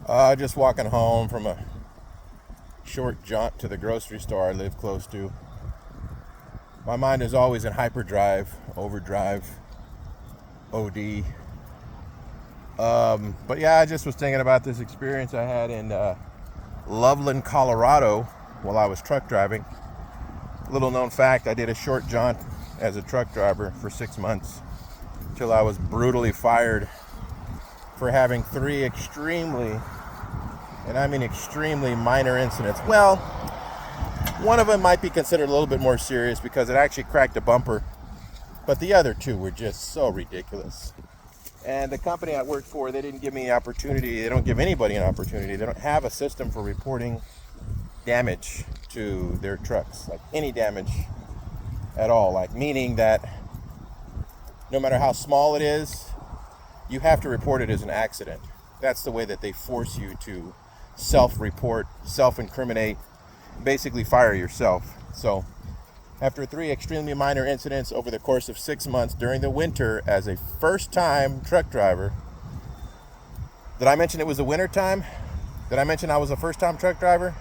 Just walking home from a short jaunt to the grocery store I live close to. My mind is always in hyperdrive, overdrive, OD. But yeah, I just was thinking about this experience I had in Loveland, Colorado while I was truck driving. Little known fact, I did a short jaunt as a truck driver for 6 months till I was brutally fired for having three extremely, and I mean extremely, minor incidents. Well, one of them might be considered a little bit more serious because it actually cracked a bumper, but the other two were just so ridiculous. And the company I worked for, they didn't give me the opportunity. They don't give anybody an opportunity. They don't have a system for reporting damage to their trucks, like any damage at all. Like meaning that no matter how small it is, you have to report it as an accident. That's the way that they force you to self-report, self-incriminate, basically fire yourself. So after three extremely minor incidents over the course of 6 months during the winter as a first-time truck driver. Did I mention it was the winter time? Did I mention I was a first-time truck driver?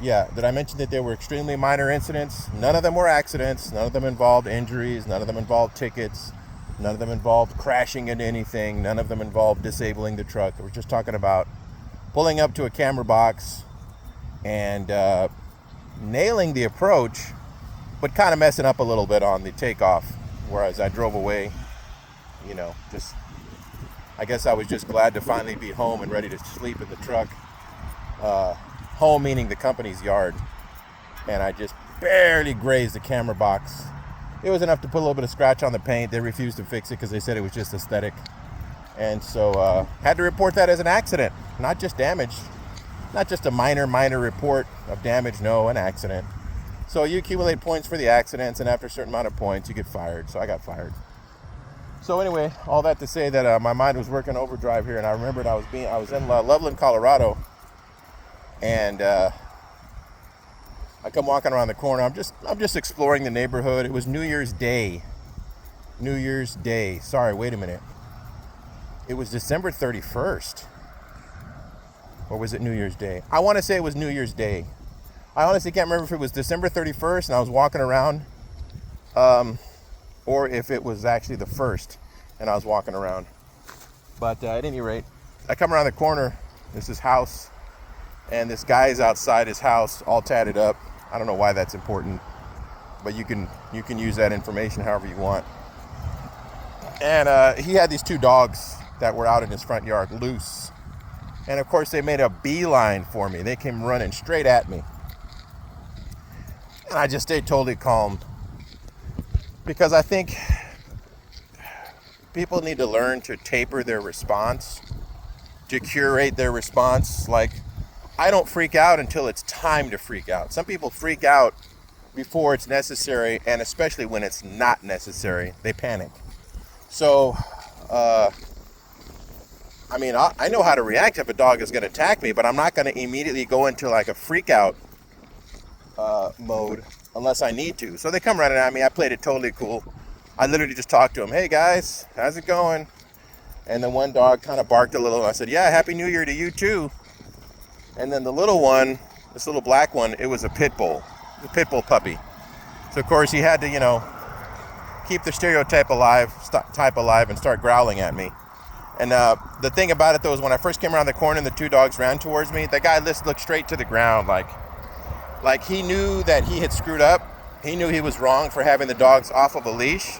Yeah. Did I mention that there were extremely minor incidents? None of them were accidents. None of them involved injuries. None of them involved tickets. None of them involved crashing into anything. None of them involved disabling the truck. We're just talking about pulling up to a camera box and nailing the approach, but kind of messing up a little bit on the takeoff. Whereas I drove away, I guess I was just glad to finally be home and ready to sleep in the truck. Home meaning the company's yard. And I just barely grazed the camera box. It was enough to put a little bit of scratch on the paint. They refused to fix it because they said it was just aesthetic. And so had to report that as an accident, not just damage. Not just a minor report of damage, no, an accident. So you accumulate points for the accidents, and after a certain amount of points, you get fired. So I got fired. So anyway, all that to say that my mind was working overdrive here, and I remembered I was in Loveland, Colorado, and I come walking around the corner. I'm just exploring the neighborhood. It was New Year's Day. New Year's Day. Sorry, wait a minute. It was December 31st. Or was it New Year's Day? I want to say it was New Year's Day. I honestly can't remember if it was December 31st and I was walking around, or if it was actually the 1st and I was walking around. But at any rate, I come around the corner. This is house, and this guy is outside his house, all tatted up. I don't know why that's important, but you can use that information however you want. And he had these two dogs that were out in his front yard, loose. And of course, they made a beeline for me. They came running straight at me. And I just stayed totally calm. Because I think people need to learn to taper their response, to curate their response. Like, I don't freak out until it's time to freak out. Some people freak out before it's necessary, and especially when it's not necessary, they panic. So, I know how to react if a dog is going to attack me, but I'm not going to immediately go into like a freak out mode unless I need to. So they come running at me. I played it totally cool. I literally just talked to them. Hey guys, how's it going? And then one dog kind of barked a little. And I said, yeah, Happy New Year to you too. And then the little one, this little black one, it was a pit bull puppy. So of course he had to, keep the stereotype alive, and start growling at me. And the thing about it though is when I first came around the corner and the two dogs ran towards me, the guy looked straight to the ground, like he knew that he had screwed up. He knew he was wrong for having the dogs off of a leash,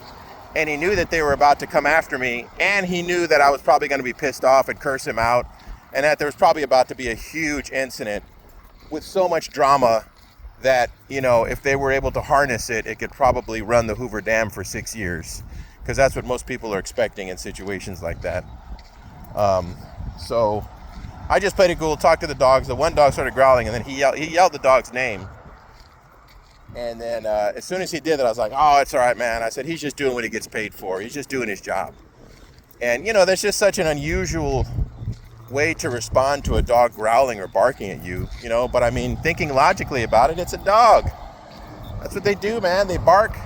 and he knew that they were about to come after me, and he knew that I was probably going to be pissed off and curse him out, and that there was probably about to be a huge incident with so much drama that, if they were able to harness it, it could probably run the Hoover Dam for 6 years, because that's what most people are expecting in situations like that. So I just played it cool, talked to the dogs. The one dog started growling, and then he yelled the dog's name. And then as soon as he did that, I was like, oh, it's all right, man. I said, he's just doing what he gets paid for. He's just doing his job. And, that's just such an unusual way to respond to a dog growling or barking at you, But, thinking logically about it, it's a dog. That's what they do, man. They bark,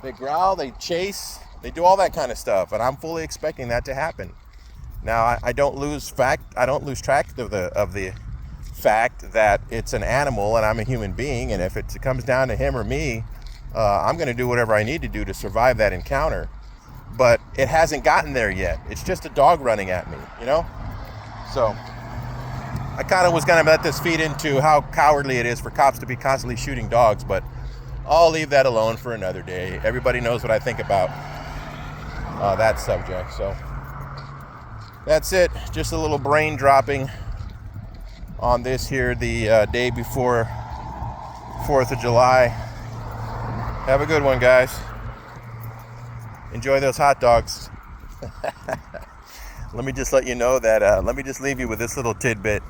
they growl, they chase, they do all that kind of stuff. And I'm fully expecting that to happen. Now, I don't lose track of the fact that it's an animal and I'm a human being, and if it comes down to him or me, I'm going to do whatever I need to do to survive that encounter. But it hasn't gotten there yet. It's just a dog running at me, you know? So I kind of was going to let this feed into how cowardly it is for cops to be constantly shooting dogs, but I'll leave that alone for another day. Everybody knows what I think about that subject. So that's it. Just a little brain dropping on this here, the day before 4th of July. Have a good one, guys. Enjoy those hot dogs. Let me just let you know that, let me just leave you with this little tidbit.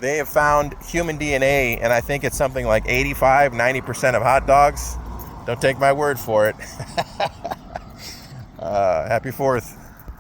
They have found human DNA, and I think it's something like 85-90% of hot dogs. Don't take my word for it. Happy 4th.